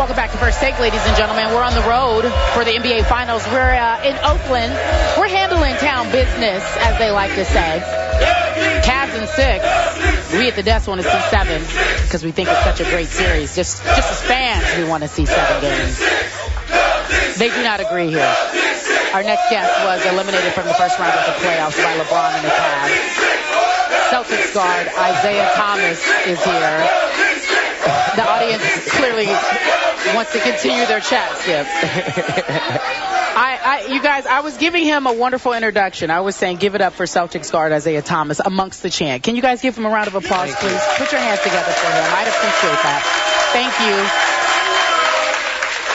Welcome back to First Take, ladies and gentlemen. We're on the road for the NBA Finals. We're in Oakland. We're handling town business, as they like to say. Cavs in 6. We at the desk want to see 7 because we think it's such a great series. Just as fans, we want to see 7 games. They do not agree here. Our next guest was eliminated from the first round of the playoffs by LeBron and the Cavs. Celtics guard Isaiah Thomas is here. The audience clearly wants to continue their chat, Skip. You guys, I was giving him a wonderful introduction. I was saying give it up for Celtics guard Isaiah Thomas amongst the chant. Can you guys give him a round of applause, please? Put your hands together for him. I'd appreciate that. Thank you.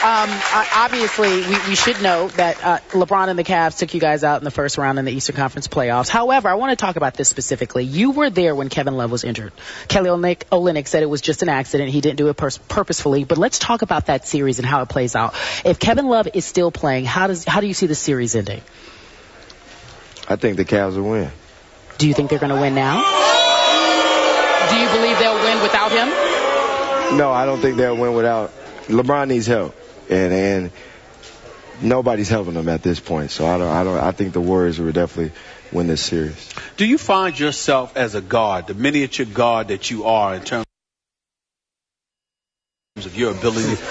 Obviously, we should know that LeBron and the Cavs took you guys out in the first round in the Eastern Conference playoffs. However, I want to talk about this specifically. You were there when Kevin Love was injured. Kelly Olynyk said it was just an accident. He didn't do it purposefully. But let's talk about that series and how it plays out. If Kevin Love is still playing, how do you see the series ending? I think the Cavs will win. Do you think they're going to win now? Do you believe they'll win without him? No, I don't think they'll win without. LeBron needs help. And nobody's helping them at this point. So I think the Warriors will definitely win this series. Do you find yourself as a guard, the miniature guard that you are in terms of your ability? He's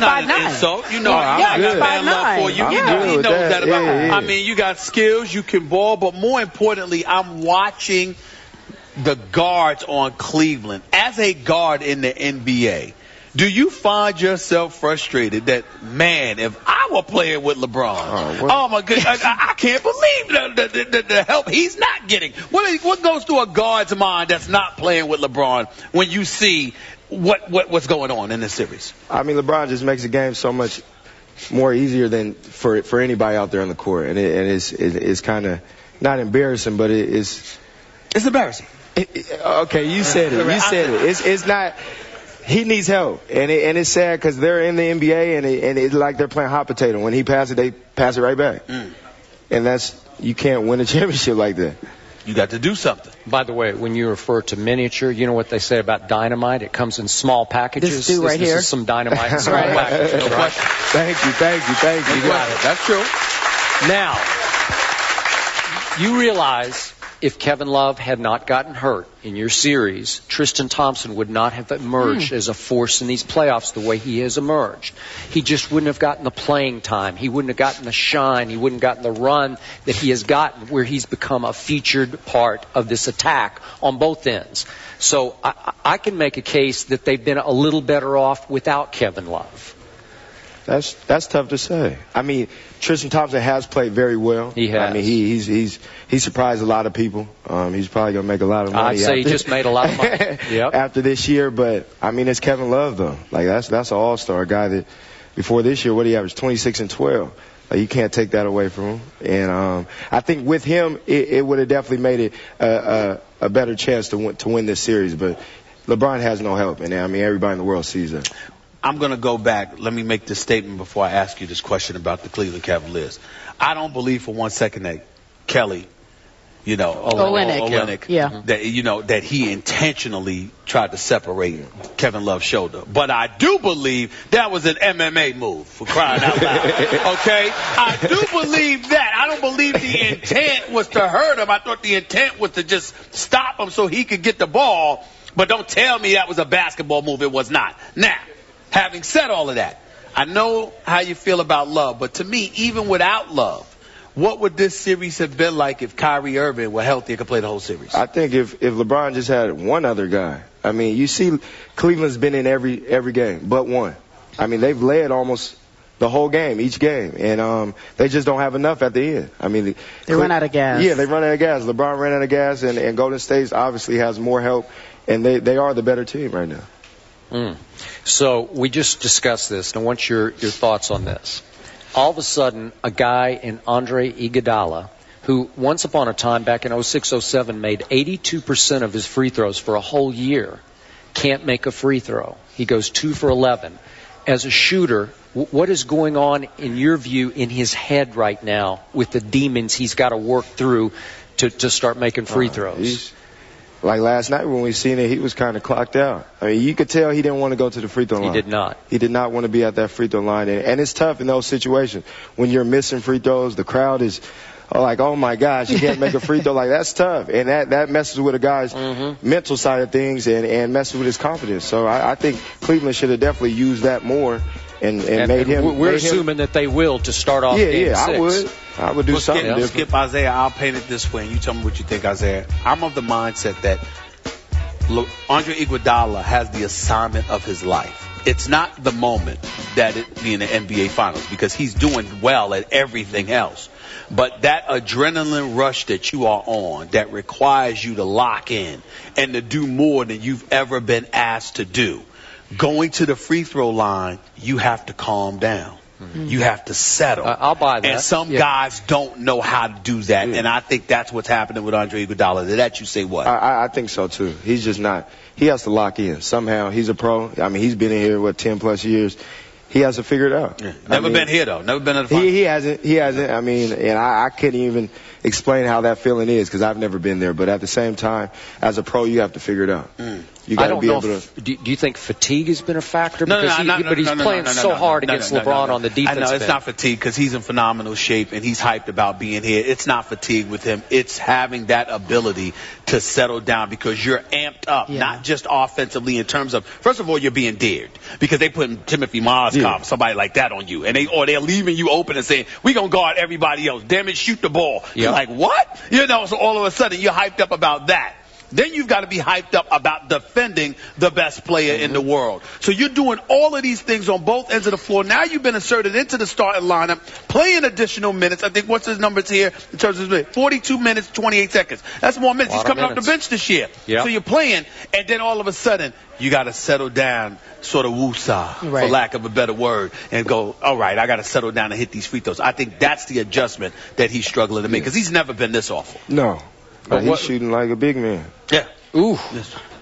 5'9". So you know, yeah, I got man love for you. He knows that about. Yeah. I mean, you got skills, you can ball, but more importantly, I'm watching the guards on Cleveland as a guard in the NBA. Do you find yourself frustrated that, man, if I were playing with LeBron, oh my goodness, I can't believe the help he's not getting. What goes through a guard's mind that's not playing with LeBron when you see what's going on in this series? I mean, LeBron just makes the game so much more easier than for anybody out there on the court, and it's kind of not embarrassing, but it's embarrassing. Okay, you said it. You said it. It's not. He needs help, and it's sad because they're in the NBA, and it's like they're playing hot potato. When he passes it, they pass it right back. And you can't win a championship like that. You got to do something. By the way, when you refer to miniature, you know what they say about dynamite? It comes in small packages. This right here. This is some dynamite in small packages. No question. Thank you. You got it. That's true. Now, you realize if Kevin Love had not gotten hurt in your series, Tristan Thompson would not have emerged as a force in these playoffs the way he has emerged. He just wouldn't have gotten the playing time. He wouldn't have gotten the shine. He wouldn't have gotten the run that he has gotten, where he's become a featured part of this attack on both ends. So I can make a case that they've been a little better off without Kevin Love. That's tough to say. I mean, Tristan Thompson has played very well. He has. I mean, he surprised a lot of people. He's probably going to make a lot of money. I'd say he just made a lot of money. Yep. After this year. But, I mean, it's Kevin Love, though. Like, that's an all-star guy that before this year, what he averaged, 26 and 12. Like, you can't take that away from him. And I think with him, it would have definitely made it a better chance to win this series. But LeBron has no help. And, I mean, everybody in the world sees that. I'm going to go back. Let me make this statement before I ask you this question about the Cleveland Cavaliers. I don't believe for one second that Kelly, Olynyk, yeah, that he intentionally tried to separate Kevin Love's shoulder. But I do believe that was an MMA move, for crying out loud. Okay? I do believe that. I don't believe the intent was to hurt him. I thought the intent was to just stop him so he could get the ball. But don't tell me that was a basketball move. It was not. Now, having said all of that, I know how you feel about Love, but to me, even without Love, what would this series have been like if Kyrie Irving were healthy and could play the whole series? I think if LeBron just had one other guy. I mean, you see Cleveland's been in every game but one. I mean, they've led almost the whole game, each game, and they just don't have enough at the end. I mean, they run out of gas. Yeah, they run out of gas. LeBron ran out of gas, and Golden State obviously has more help, and they are the better team right now. So we just discussed this, and I want your thoughts on this. All of a sudden, a guy in Andre Iguodala, who once upon a time back in 06-07 made 82% of his free throws for a whole year, can't make a free throw. He goes 2 for 11. As a shooter, what is going on, in your view, in his head right now with the demons he's got to work through to start making free throws? like last night when we seen it, he was kind of clocked out. I mean, you could tell he didn't want to go to the free throw line. He did not. He did not want to be at that free throw line. And it's tough in those situations. When you're missing free throws, the crowd is like, oh, my gosh, you can't make a free throw. Like, that's tough. And that messes with a guy's mental side of things and messes with his confidence. So I think Cleveland should have definitely used that more and made him. We're assuming that they will to start off game 6. I would do something different. Skip, Isaiah, I'll paint it this way, and you tell me what you think, Isaiah. I'm of the mindset that Andre Iguodala has the assignment of his life. It's not the moment that it be in the NBA Finals because he's doing well at everything else. But that adrenaline rush that you are on that requires you to lock in and to do more than you've ever been asked to do. Going to the free throw line, you have to calm down. You have to settle. I'll buy that. And some guys don't know how to do that. And I think that's what's happening with Andre Iguodala. To that you say what? I think so, too. He's just not. He has to lock in. Somehow, he's a pro. I mean, he's been in here, 10-plus years. He has to figure it out. Yeah. Never been here, though. Never been in the finals. He hasn't. I mean, and I couldn't even explain how that feeling is because I've never been there. But at the same time, as a pro, you have to figure it out. You got to be able to. Do you think fatigue has been a factor? No, but he's playing so hard against LeBron on the defense. I know it's not fatigue because he's in phenomenal shape and he's hyped about being here. It's not fatigue with him. It's having that ability to settle down because you're amped up, not just offensively in terms of, first of all, you're being dared because they put Timothy Mozgov, somebody like that on you, and they're leaving you open and saying, we're going to guard everybody else. Damn it, shoot the ball. You're like, what? So all of a sudden you're hyped up about that. Then you've got to be hyped up about defending the best player in the world. So you're doing all of these things on both ends of the floor. Now you've been inserted into the starting lineup, playing additional minutes. I think what's his numbers here in terms of 42 minutes, 28 seconds. That's more minutes. He's coming off the bench this year. So you're playing, and then all of a sudden you got to settle down, sort of woosah, for lack of a better word, and go, all right, I got to settle down and hit these free throws. I think that's the adjustment that he's struggling to make because he's never been this awful. No. But he's shooting like a big man. Yeah. Ooh.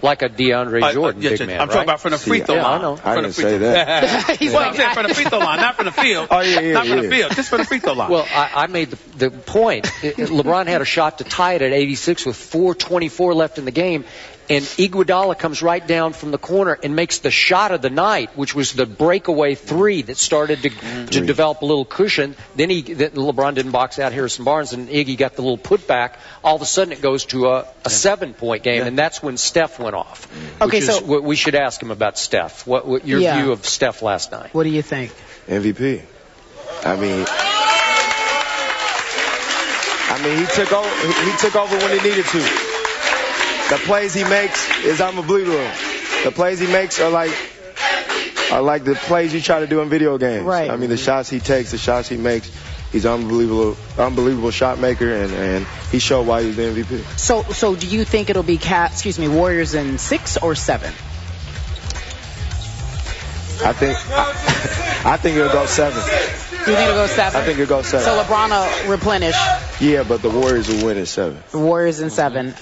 Like a DeAndre Jordan big man, I'm talking about from the free throw line. I know. I didn't say that. I'm saying from the free throw line, not from the field. Not from the field, just from the free throw line. Well, I made the point. LeBron had a shot to tie it at 86 with 4:24 left in the game. And Iguodala comes right down from the corner and makes the shot of the night, which was the breakaway three that started to develop a little cushion. Then LeBron didn't box out Harrison Barnes, and Iggy got the little putback. All of a sudden, it goes to a 7-point game, and that's when Steph went off. Okay, so we should ask him about Steph. What your view of Steph last night? What do you think? MVP. I mean, he took over when he needed to. The plays he makes is unbelievable. The plays he makes are like the plays you try to do in video games. Right. I mean, the shots he takes, the shots he makes, he's unbelievable shot maker, and he showed why he's the MVP. So do you think it'll be Warriors in 6 or 7? I think it'll go 7. You think it'll go 7? I think it'll go 7. So LeBron will replenish. Yeah, but the Warriors will win in 7. The Warriors in 7.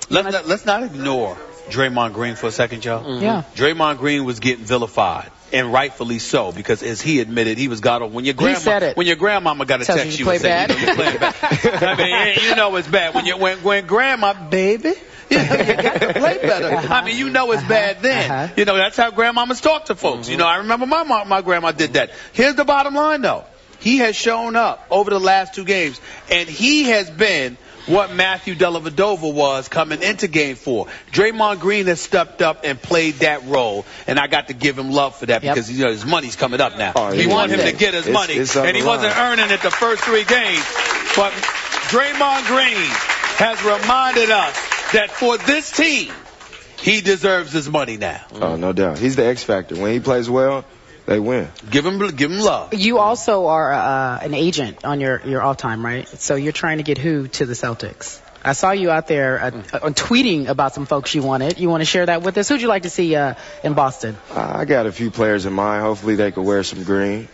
Let's not ignore Draymond Green for a second, y'all. Yeah. Draymond Green was getting vilified, and rightfully so, because as he admitted, he was got on. When your grandmama got a text you and said, you're playing bad. I mean, you know it's bad. When grandma, baby, you got to play better. I mean, you know it's bad then. You know, that's how grandmamas talk to folks. You know, I remember my grandma did that. Here's the bottom line, though. He has shown up over the last 2 games, and he has been what Matthew Dellavedova was coming into Game 4. Draymond Green has stepped up and played that role, and I got to give him love for that because his money's coming up now. We want him to get his money, and he wasn't earning it the first 3 games. But Draymond Green has reminded us that for this team, he deserves his money now. Oh, no doubt. He's the X factor. When he plays well, they win. Give him love. You also are an agent on your off time, right? So you're trying to get who to the Celtics? I saw you out there tweeting about some folks you wanted. You want to share that with us? Who'd you like to see in Boston? I got a few players in mind. Hopefully they could wear some green.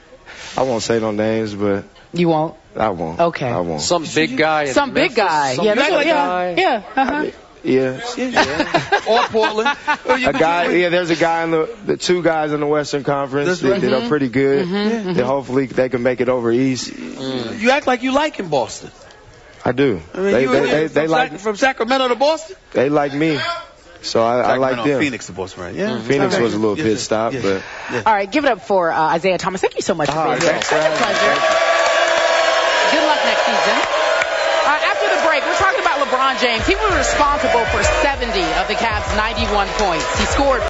I won't say no names, but... You won't? I won't. Okay. I won't. Some big guy. Some big guy. Or Portland. There's a guy in the 2 guys in the Western Conference that are pretty good. That hopefully they can make it over East. You act like you like in Boston. I do. I mean, they like from Sacramento to Boston. They like me, so I like them. Phoenix to Boston, right? Yeah. Phoenix was a little pit stop, but. All right, give it up for Isaiah Thomas. Thank you so much for being here. Such a pleasure. Good luck next season. After the break, we're talking about LeBron James. He was responsible for 70 of the Cavs' 91 points. He scored